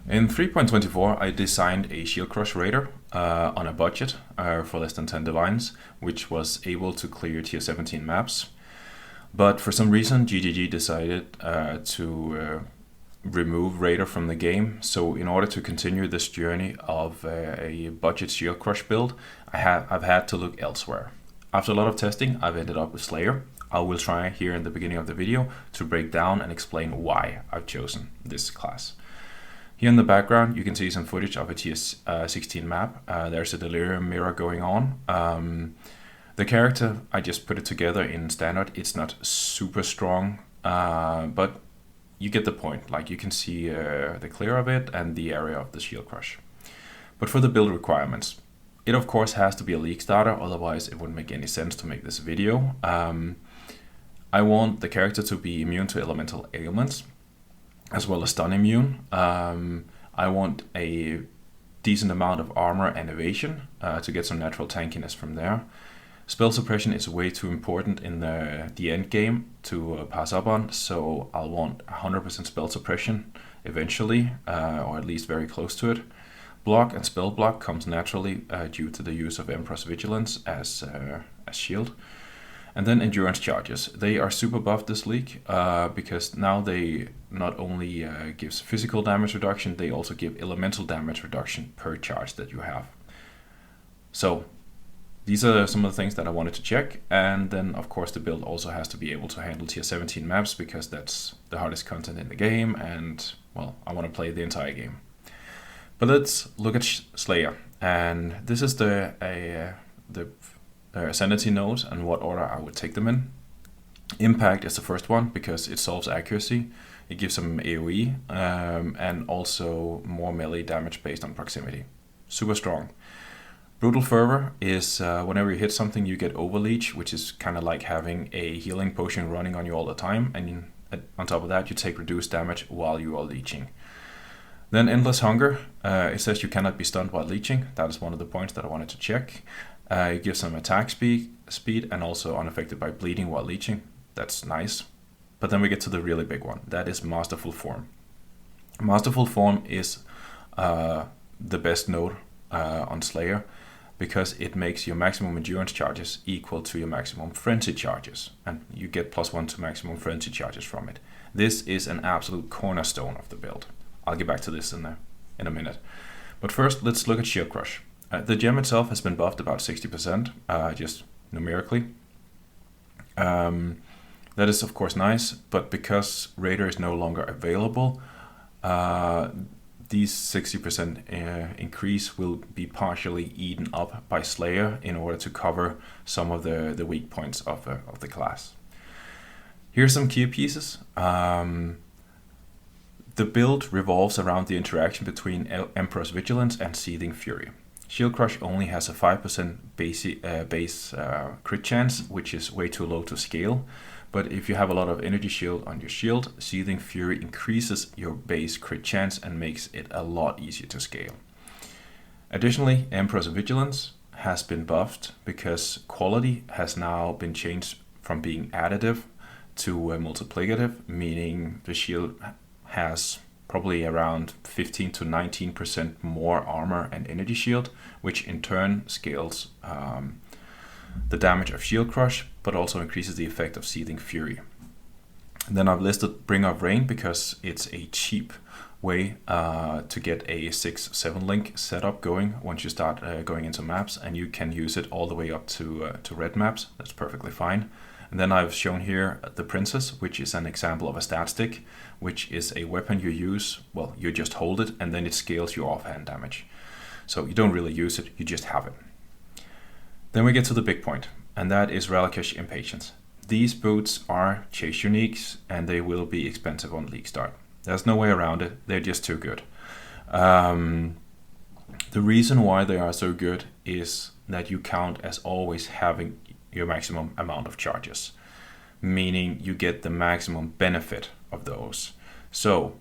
In 3.24, I designed a Shield Crush Raider on a budget for less than 10 divines, which was able to clear tier 17 maps. But for some reason, GGG decided to remove Raider from the game. So in order to continue this journey of a budget Shield Crush build, I've had to look elsewhere. After a lot of testing, I've ended up with Slayer. I will try here in the beginning of the video to break down and explain why I've chosen this class. Here in the background, you can see some footage of a tier 16 map. There's a delirium mirror going on. The character, I just put it together in standard. It's not super strong, but you get the point. Like, you can see the clear of it and the area of the Shield Crush. But for the build requirements, it of course has to be a league starter, otherwise it wouldn't make any sense to make this video. I want the character to be immune to elemental ailments, as well as stun immune. I want a decent amount of armor and evasion to get some natural tankiness from there. Spell suppression is way too important in the end game to pass up on, so I'll want 100% spell suppression eventually, or at least very close to it. Block and spell block comes naturally due to the use of Emperor's Vigilance as shield. And then endurance charges. They are super buffed this league because now they not only gives physical damage reduction, they also give elemental damage reduction per charge that you have. So these are some of the things that I wanted to check. And then of course the build also has to be able to handle tier 17 maps because that's the hardest content in the game, and well, I want to play the entire game. But let's look at Slayer, and this is the Ascendancy nodes and what order I would take them in. Impact is the first one because it solves accuracy. It gives some AoE and also more melee damage based on proximity. Super strong. Brutal Fervor is whenever you hit something you get overleech, which is kind of like having a healing potion running on you all the time, and on top of that you take reduced damage while you are leeching. Then Endless Hunger, it says you cannot be stunned while leeching. That is one of the points that I wanted to check. It gives some attack speed and also unaffected by bleeding while leeching. That's nice. But then we get to the really big one. That is Masterful Form. Masterful Form is the best node on Slayer because it makes your maximum endurance charges equal to your maximum frenzy charges. And you get +1 to maximum frenzy charges from it. This is an absolute cornerstone of the build. I'll get back to this in a minute. But first, let's look at Shield Crush. The gem itself has been buffed about 60%, just numerically. That is of course nice, but because Raider is no longer available, these 60% increase will be partially eaten up by Slayer in order to cover some of the weak points of the class. Here's some key pieces. The build revolves around the interaction between Emperor's Vigilance and Seething Fury. Shield Crush only has a 5% base crit chance, which is way too low to scale. But if you have a lot of energy shield on your shield, Seething Fury increases your base crit chance and makes it a lot easier to scale. Additionally, Emperor's Vigilance has been buffed because quality has now been changed from being additive to multiplicative, meaning the shield has probably around 15 to 19% more armor and energy shield, which in turn scales the damage of Shield Crush, but also increases the effect of Seething Fury. And then I've listed Bringer of Rain because it's a cheap way to get a 6-7 link setup going once you start going into maps, and you can use it all the way up to red maps. That's perfectly fine. And then I've shown here the Princess, which is an example of a stat stick, which is a weapon you use, well, you just hold it and then it scales your offhand damage. So you don't really use it, you just have it. Then we get to the big point, and that is Ralakesh Impatience. These boots are chase uniques and they will be expensive on League Start. There's no way around it, they're just too good. The reason why they are so good is that you count as always having your maximum amount of charges, meaning you get the maximum benefit of those. So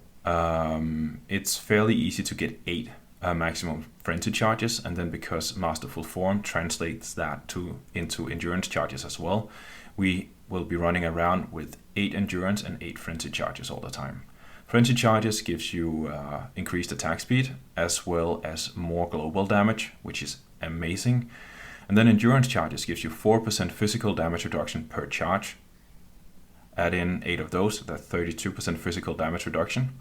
it's fairly easy to get 8 maximum frenzy charges, and then because Masterful Form translates that into endurance charges as well, we will be running around with 8 endurance and 8 frenzy charges all the time. Frenzy charges gives you increased attack speed as well as more global damage, which is amazing. And then endurance charges gives you 4% physical damage reduction per charge. Add in 8 of those, that's 32% physical damage reduction.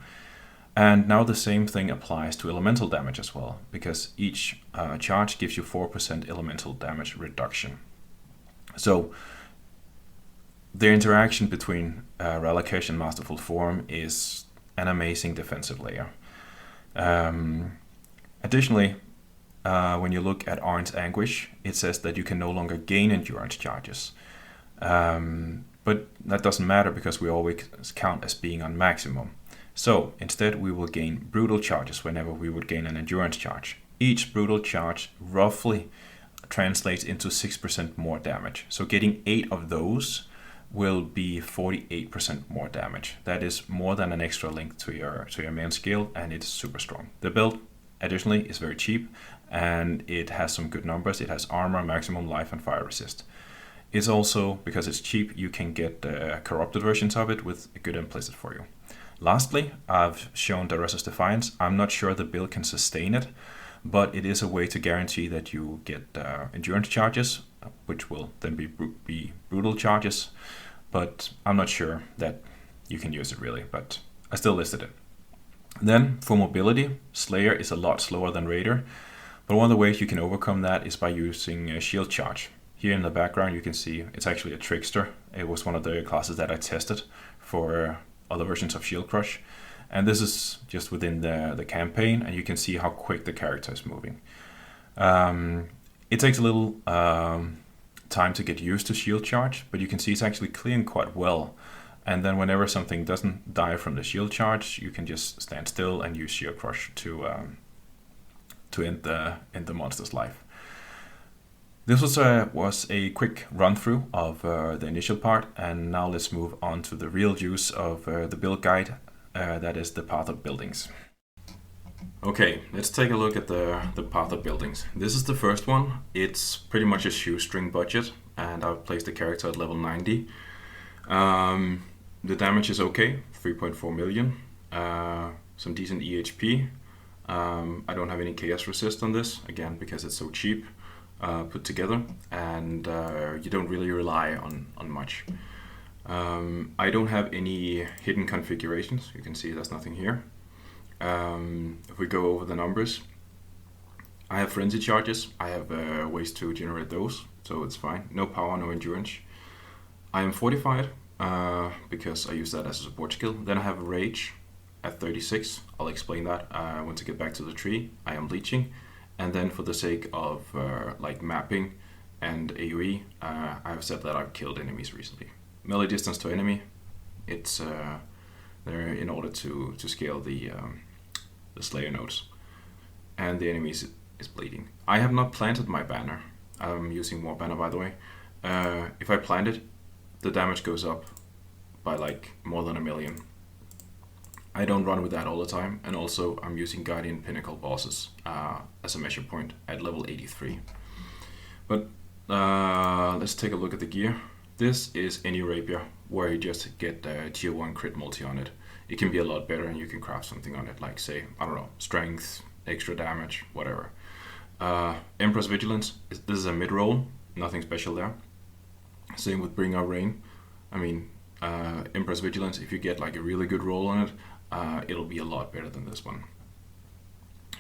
And now the same thing applies to elemental damage as well, because each charge gives you 4% elemental damage reduction. So the interaction between Ralakesh and Masterful Form is an amazing defensive layer. Additionally, when you look at Arn's Anguish, it says that you can no longer gain endurance charges. But that doesn't matter because we always count as being on maximum. So instead we will gain brutal charges whenever we would gain an endurance charge. Each brutal charge roughly translates into 6% more damage. So getting 8 of those will be 48% more damage. That is more than an extra link to your main skill, and it's super strong. The build additionally is very cheap, and it has some good numbers. It has armor, maximum life, and fire resist. It's also, because it's cheap, you can get corrupted versions of it with a good implicit for you. Lastly, I've shown Duresa's Defiance. I'm not sure the build can sustain it, but it is a way to guarantee that you get endurance charges, which will then be brutal charges, but I'm not sure that you can use it really, but I still listed it. Then for mobility, Slayer is a lot slower than Raider, but one of the ways you can overcome that is by using a shield charge. Here in the background you can see it's actually a Trickster. It was one of the classes that I tested for other versions of Shield Crush, and this is just within the campaign, and you can see how quick the character is moving. It takes a little time to get used to shield charge, but you can see it's actually clearing quite well. And then whenever something doesn't die from the shield charge, you can just stand still and use Shield Crush to end the monster's life. This was a quick run through of the initial part, and now let's move on to the real use of the build guide, that is the path of buildings. Okay, let's take a look at the path of buildings. This is the first one. It's pretty much a shoestring budget, and I've placed the character at level 90. The damage is okay, 3.4 million, some decent EHP. I don't have any chaos resist on this, again because it's so cheap put together, and you don't really rely on much. I don't have any hidden configurations. You can see there's nothing here. If we go over the numbers, I have frenzy charges. I have ways to generate those, so it's fine. No power, no endurance. I am fortified because I use that as a support skill. Then I have rage at 36. I'll explain that once I get back to the tree. I am leeching, and then for the sake of like mapping and AoE, I have said that I've killed enemies recently. Melee distance to enemy, it's there in order to scale the Slayer nodes, and the enemy is bleeding. I have not planted my banner. I'm using more banner, by the way. If I plant it, the damage goes up by like more than 1 million. I don't run with that all the time, and also I'm using Guardian Pinnacle bosses as a measure point at level 83. But let's take a look at the gear. This is any rapier where you just get tier 1 crit multi on it. It can be a lot better, and you can craft something on it, like say, I don't know, strength, extra damage, whatever. Emperor's Vigilance, this is a mid-roll, nothing special there. Same with Bring Our Rain. I mean, Emperor's Vigilance, if you get like a really good roll on it, it'll be a lot better than this one.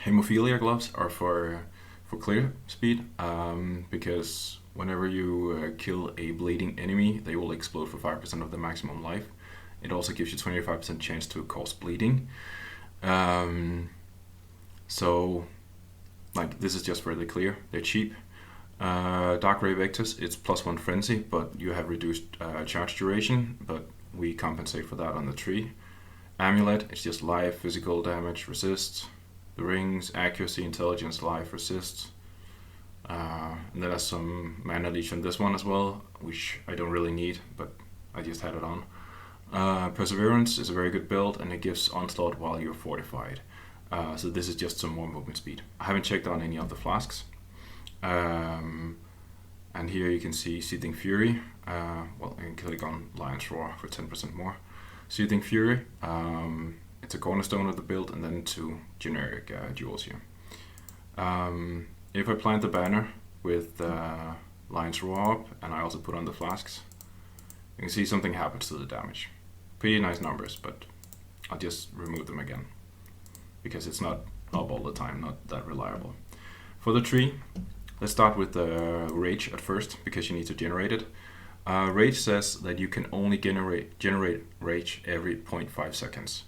Hemophilia gloves are for clear speed, because whenever you kill a bleeding enemy, they will explode for 5% of the maximum life. It also gives you 25% chance to cause bleeding. So, like, this is just for the clear. They're cheap. Dark Ray Vectors, it's +1 frenzy, but you have reduced charge duration, but we compensate for that on the tree. Amulet, it's just life, physical damage, resist. The rings, accuracy, intelligence, life, resist. And there are some mana leech on this one as well, which I don't really need, but I just had it on. Perseverance is a very good build, and it gives onslaught while you're fortified. So this is just some more movement speed. I haven't checked on any of the flasks. And here you can see Seething Fury. Well, I can click on Lion's Roar for 10% more. Seething Fury, it's a cornerstone of the build, and then 2 generic jewels here. If I plant the banner with Lion's Roar up, and I also put on the flasks, you can see something happens to the damage. Pretty nice numbers, but I'll just remove them again, because it's not up all the time, not that reliable. For the tree, let's start with the rage at first, because you need to generate it. Rage says that you can only generate rage every 0.5 seconds.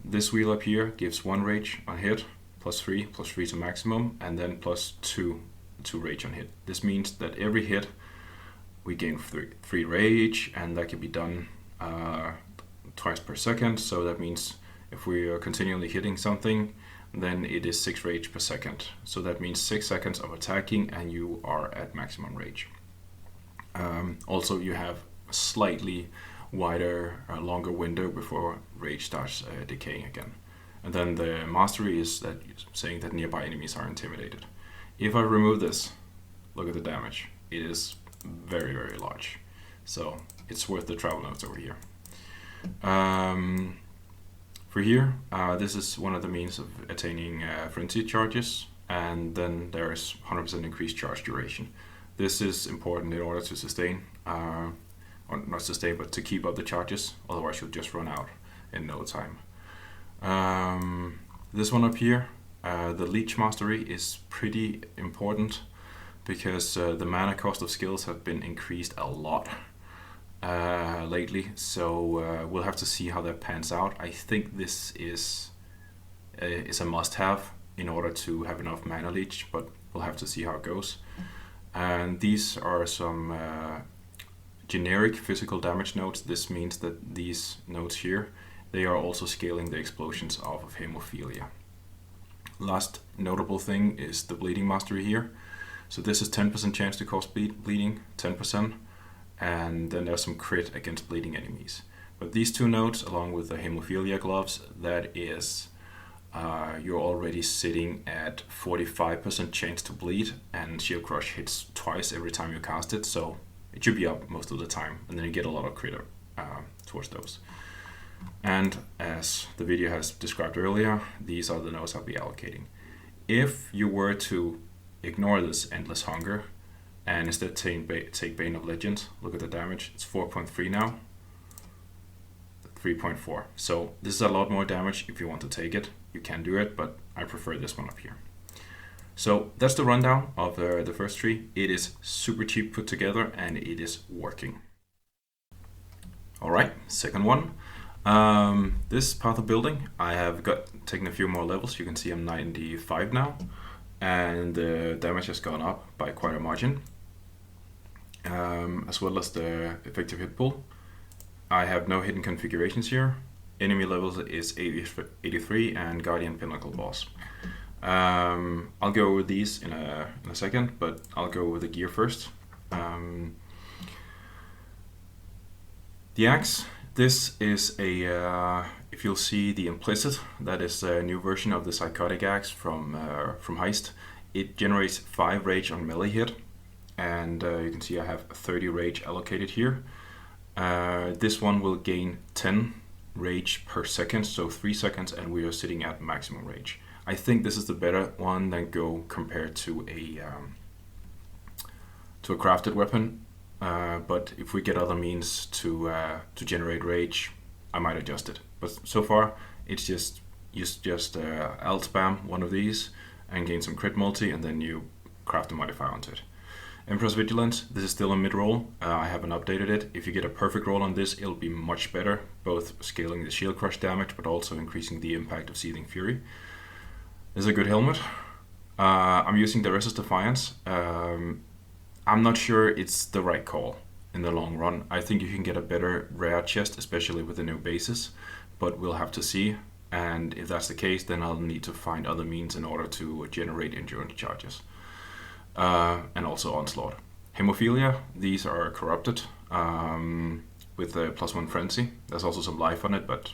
This wheel up here gives 1 rage on hit, +3 to maximum, and then +2 to rage on hit. This means that every hit we gain 3 rage, and that can be done twice per second. So that means if we are continually hitting something, then it is 6 rage per second. So that means 6 seconds of attacking and you are at maximum rage. Also, you have a slightly wider, longer window before rage starts decaying again. And then the mastery is that saying that nearby enemies are intimidated. If I remove this, look at the damage. It is very, very large. So it's worth the travel notes over here. For here, this is one of the means of attaining frenzy charges, and then there's 100% increased charge duration. This is important in order to sustain, or not sustain, but to keep up the charges, otherwise you'll just run out in no time. This one up here, the Leech Mastery, is pretty important because the mana cost of skills have been increased a lot lately, so we'll have to see how that pans out. I think this is a must-have in order to have enough mana leech, but we'll have to see how it goes. And these are some generic physical damage nodes. This means that these nodes here, they are also scaling the explosions off of hemophilia. Last notable thing is the bleeding mastery here. So this is 10% chance to cause bleeding, 10%, and then there's some crit against bleeding enemies. But these 2 nodes, along with the hemophilia gloves, that is, you're already sitting at 45% chance to bleed, and Shield Crush hits twice every time you cast it, so it should be up most of the time, and then you get a lot of crit towards those. And as the video has described earlier, these are the nodes I'll be allocating. If you were to ignore this Endless Hunger and instead take Bane of Legend, look at the damage, it's 4.3 now, 3.4. So this is a lot more damage. If you want to take it, you can do it, but I prefer this one up here. So that's the rundown of the first tree. It is super cheap put together and it is working. Alright, second one. This path of building, I have taken a few more levels. You can see I'm 95 now, and the damage has gone up by quite a margin, as well as the effective hit pool. I have no hidden configurations here. Enemy levels is 83 and Guardian Pinnacle boss. I'll go over these in a second, but I'll go over the gear first. The axe. This is a, if you'll see the implicit, that is a new version of the Psychotic Axe from Heist. It generates 5 rage on melee hit, and you can see I have 30 rage allocated here. This one will gain 10 rage per second, so 3 seconds, and we are sitting at maximum rage. I think this is the better one than go compared to a crafted weapon. But if we get other means to generate rage, I might adjust it. But so far, it's just alt spam one of these and gain some crit multi, and then you craft a modifier onto it. Emperor's Vigilance, this is still a mid-roll. I haven't updated it. If you get a perfect roll on this, it'll be much better, both scaling the shield crush damage, but also increasing the impact of Seething Fury. This is a good helmet. I'm using the Resist Defiance. I'm not sure it's the right call in the long run. I think you can get a better rare chest, especially with the new bases, but we'll have to see. And if that's the case, then I'll need to find other means in order to generate endurance charges. And also Onslaught. Hemophilia, these are corrupted with a +1 frenzy. There's also some life on it, but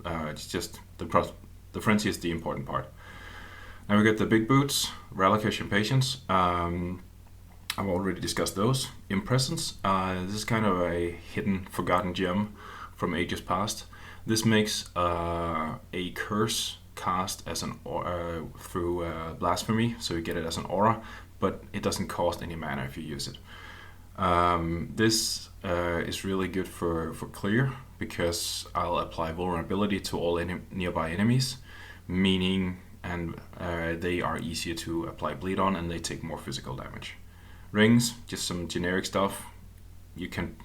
it's just the frenzy is the important part. Now we get the big boots, Ralakesh and Patience. I've already discussed those. Impressions, this is kind of a hidden, forgotten gem from ages past. This makes a curse cast as an through blasphemy, so you get it as an aura, but it doesn't cost any mana if you use it. This is really good for clear, because I'll apply vulnerability to all nearby enemies, meaning they are easier to apply bleed on and they take more physical damage. Rings, just some generic stuff. You can,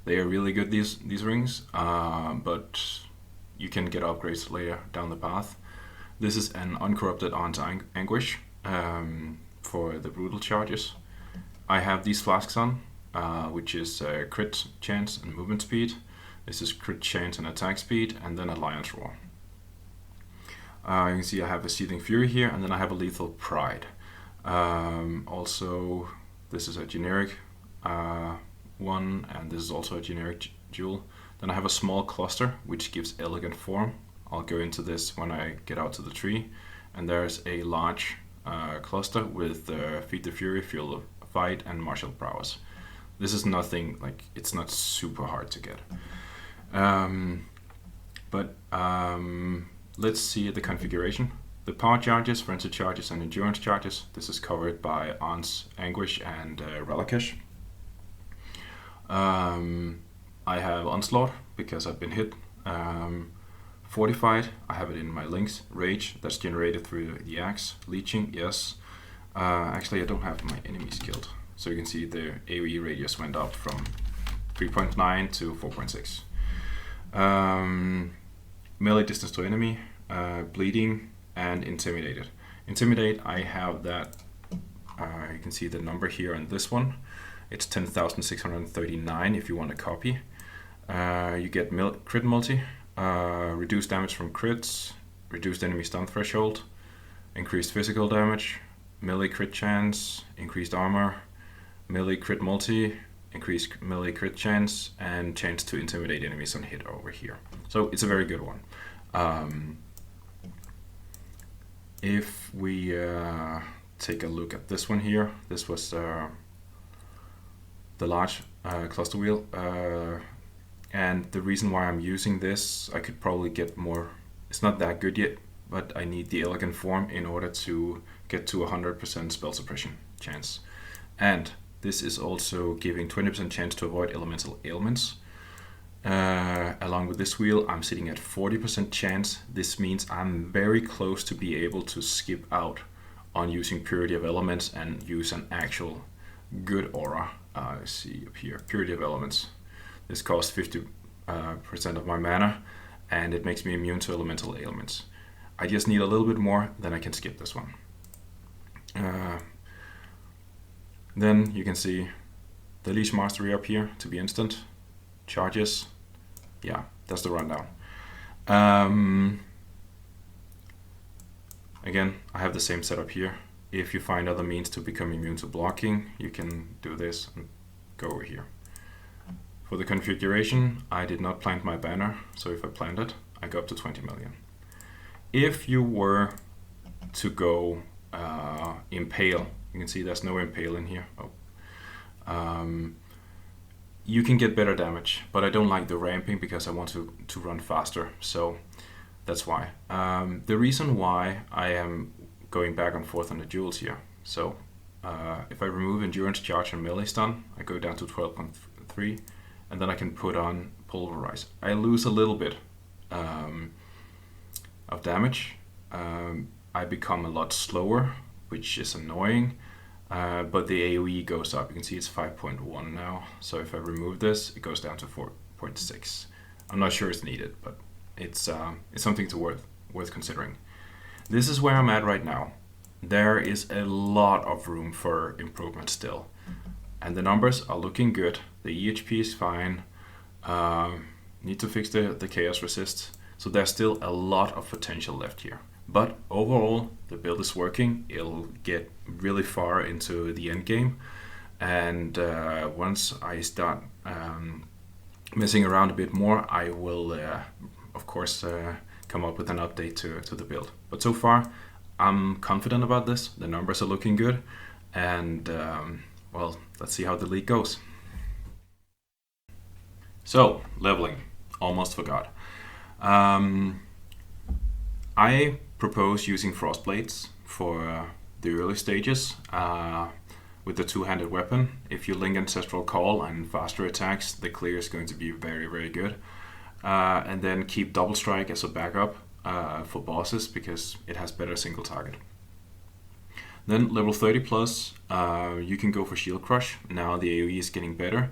they are really good, these rings, but you can get upgrades later down the path. This is an uncorrupted Aunt's Anguish for the brutal charges. I have these flasks on, which is crit chance and movement speed. This is crit chance and attack speed, and then a Lion's Roar. You can see I have a Seething Fury here, and then I have a Lethal Pride. Also, this is a generic one, and this is also a generic jewel. Then I have a small cluster, which gives elegant form. I'll go into this when I get out to the tree. And there's a large cluster with Feed the Fury, Fuel of Fight, and Martial Prowess. This is nothing, it's not super hard to get. Let's see the configuration. The power charges, frenzy charges, and endurance charges. This is covered by Aunt's Anguish and Ralakesh. I have Onslaught because I've been hit. Fortified, I have it in my links. Rage, that's generated through the axe. Leeching, yes. Actually, I don't have my enemies killed. So you can see the AoE radius went up from 3.9 to 4.6. Melee distance to enemy, bleeding, and intimidated. Intimidate, I have that, you can see the number here on this one. It's 10,639 if you want a copy. You get crit multi, reduced damage from crits, reduced enemy stun threshold, increased physical damage, melee crit chance, increased armor, melee crit multi, increased melee crit chance, and chance to intimidate enemies on hit over here. So it's a very good one. If we take a look at this one here, this was the large cluster wheel, and the reason why I'm using this, I could probably get more. It's not that good yet, but I need the elegant form in order to get to 100% spell suppression chance. And this is also giving 20% chance to avoid elemental ailments. Along with this wheel, I'm sitting at 40% chance. This means I'm very close to be able to skip out on using Purity of Elements and use an actual good aura. Let's see up here, Purity of Elements. This costs 50% of my mana, and it makes me immune to elemental ailments. I just need a little bit more, then I can skip this one. Then you can see the Leash Mastery up here to be instant. Charges, yeah, that's the rundown. Again, I have the same setup here. If you find other means to become immune to blocking, you can do this and go over here. For the configuration, I did not plant my banner, so if I plant it, I go up to 20 million. If you were to go Impale, you can see there's no Impale in here. You can get better damage, but I don't like the ramping because I want to run faster, so that's why. The reason why I am going back and forth on the jewels here, so if I remove Endurance, Charge, and Melee Stun, I go down to 12.3, and then I can put on Pulverize. I lose a little bit of damage. I become a lot slower, which is annoying. But the AoE goes up. You can see it's 5.1 now. So if I remove this, it goes down to 4.6. I'm not sure it's needed, but it's something worth considering. This is where I'm at right now. There is a lot of room for improvement still, and the numbers are looking good. The EHP is fine. Need to fix the chaos resist. So there's still a lot of potential left here. But overall, the build is working. It'll get really far into the end game, and once I start messing around a bit more, I will, of course, come up with an update to the build. But so far, I'm confident about this. The numbers are looking good, and well, let's see how the league goes. So, leveling. almost forgot. I propose using frost blades for the early stages with the two-handed weapon. If you link Ancestral Call and faster attacks, the clear is going to be very, very good. And then keep Double Strike as a backup for bosses because it has better single target. Then level 30 plus, you can go for Shield Crush. Now the AoE is getting better,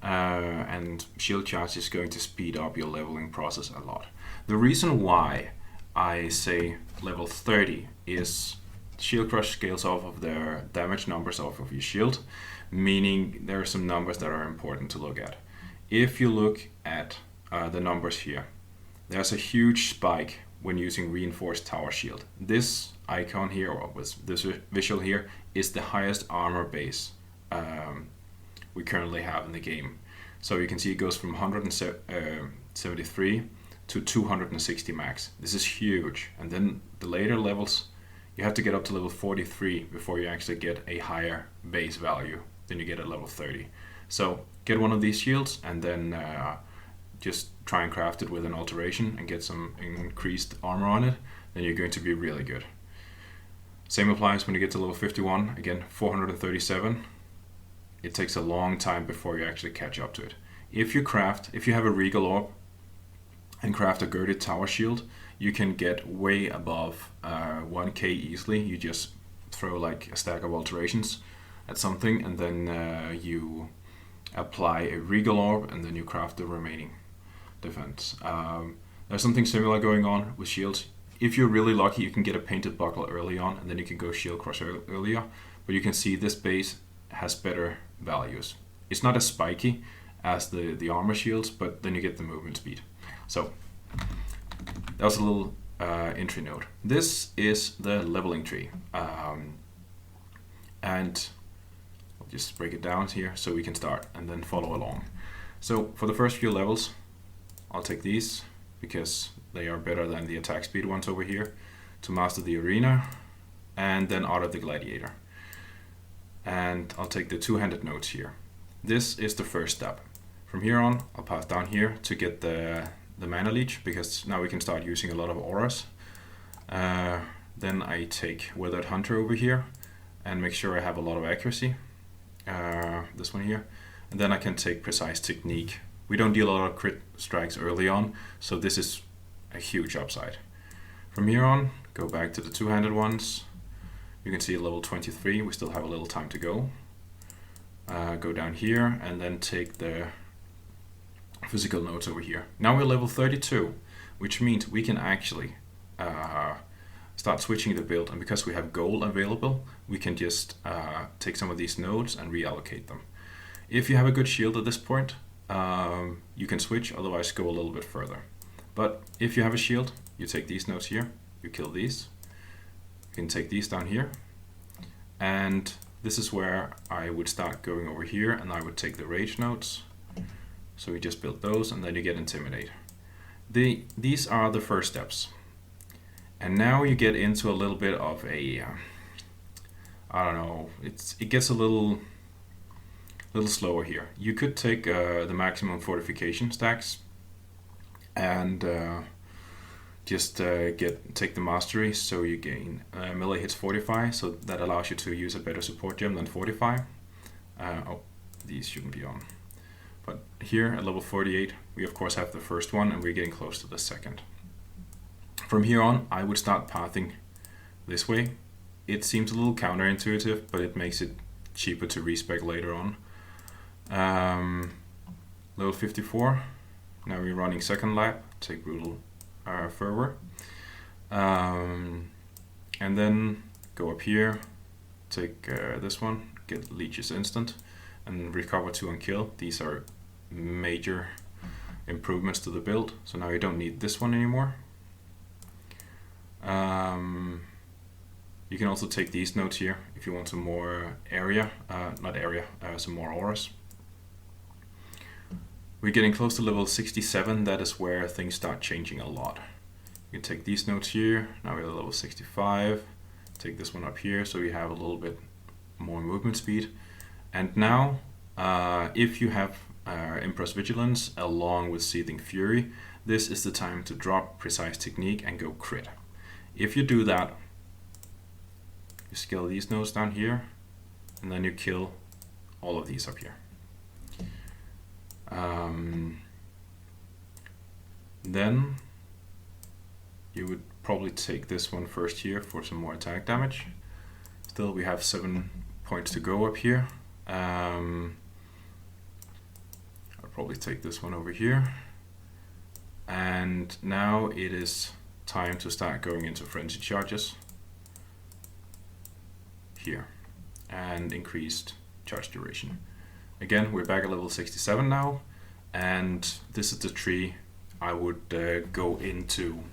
and Shield Charge is going to speed up your leveling process a lot. The reason why I say level 30 is Shield Crush scales off of their damage numbers off of your shield, meaning there are some numbers that are important to look at. If you look at the numbers here, there's a huge spike when using Reinforced Tower Shield. This icon here, or this visual here, is the highest armor base we currently have in the game. So you can see it goes from 173 to 260 max. This is huge. And then the later levels, you have to get up to level 43 before you actually get a higher base value than you get at level 30. So get one of these shields and then just try and craft it with an alteration and get some increased armor on it, then you're going to be really good. Same applies when you get to level 51, again 437. It takes a long time before you actually catch up to it. If you have a Regal Orb and craft a Girded Tower Shield, you can get way above 1k easily. You just throw like a stack of alterations at something and then you apply a Regal Orb and then you craft the remaining defense. There's something similar going on with shields. If you're really lucky, you can get a Painted Buckle early on and then you can go Shield Crush earlier, but you can see this base has better values. It's not as spiky as the armor shields, but then you get the movement speed. So that was a little entry note. This is the leveling tree, and I'll just break it down here so we can start and then follow along. So for the first few levels, I'll take these because they are better than the attack speed ones over here, to master the arena and then Art of the Gladiator. And I'll take the two-handed notes here. This is the first step. From here on, I'll pass down here to get the mana leech, because now we can start using a lot of auras. Then I take Weathered Hunter over here and make sure I have a lot of accuracy. This one here. And then I can take Precise Technique. We don't deal a lot of crit strikes early on, so this is a huge upside. From here on, go back to the two-handed ones. You can see at level 23, we still have a little time to go. Go down here and then take the physical notes over here. Now we're level 32, which means we can actually start switching the build, and because we have gold available, we can just take some of these nodes and reallocate them. If you have a good shield at this point, you can switch, otherwise go a little bit further. But if you have a shield, you take these nodes here, you kill these. You can take these down here, and this is where I would start going over here, and I would take the rage nodes. So we just build those, and then you get Intimidate. These are the first steps. And now you get into a little bit of a, I don't know, it gets a little slower here. You could take the maximum fortification stacks and just take the mastery, so you gain melee hits fortify, so that allows you to use a better support gem than fortify. Oh, these shouldn't be on. But here at level 48, we of course have the first one, and we're getting close to the second. From here on, I would start pathing this way. It seems a little counterintuitive, but it makes it cheaper to respec later on. Level 54, now we're running second lap, take Brutal Fervor. And then go up here, take this one, get Leech's Instant, and recover 2 on kill. These are major improvements to the build, so now you don't need this one anymore. You can also take these nodes here if you want some more some more auras. We're getting close to level 67, that is where things start changing a lot. You can take these nodes here, now we're at level 65, take this one up here so we have a little bit more movement speed. And now, if you have Impress Vigilance along with Seething Fury, this is the time to drop Precise Technique and go crit. If you do that, you scale these nodes down here, and then you kill all of these up here. Then you would probably take this one first here for some more attack damage. Still, we have 7 points to go up here. I'll probably take this one over here. And now it is time to start going into frenzy charges here and increased charge duration. Again, we're back at level 67 now, and this is the tree I would go into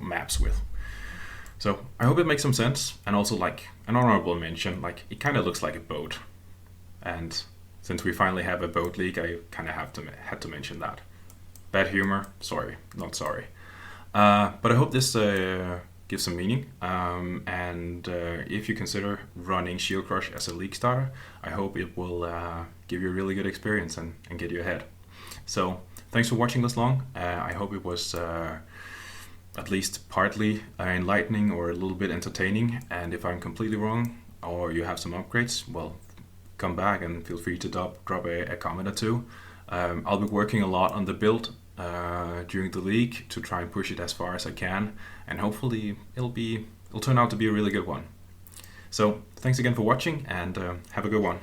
maps with. So I hope it makes some sense, and also like an honorable mention, like it kind of looks like a boat, and since we finally have a boat league, I kind of had to mention that. Bad humor, sorry, not sorry. But I hope this gives some meaning, and if you consider running Shield Crush as a league starter, I hope it will give you a really good experience and get you ahead. So thanks for watching this long. I hope it was at least partly enlightening or a little bit entertaining, and if I'm completely wrong or you have some upgrades, well, come back and feel free to drop a comment or two. I'll be working a lot on the build during the league to try and push it as far as I can, and hopefully it'll turn out to be a really good one. So thanks again for watching, and have a good one.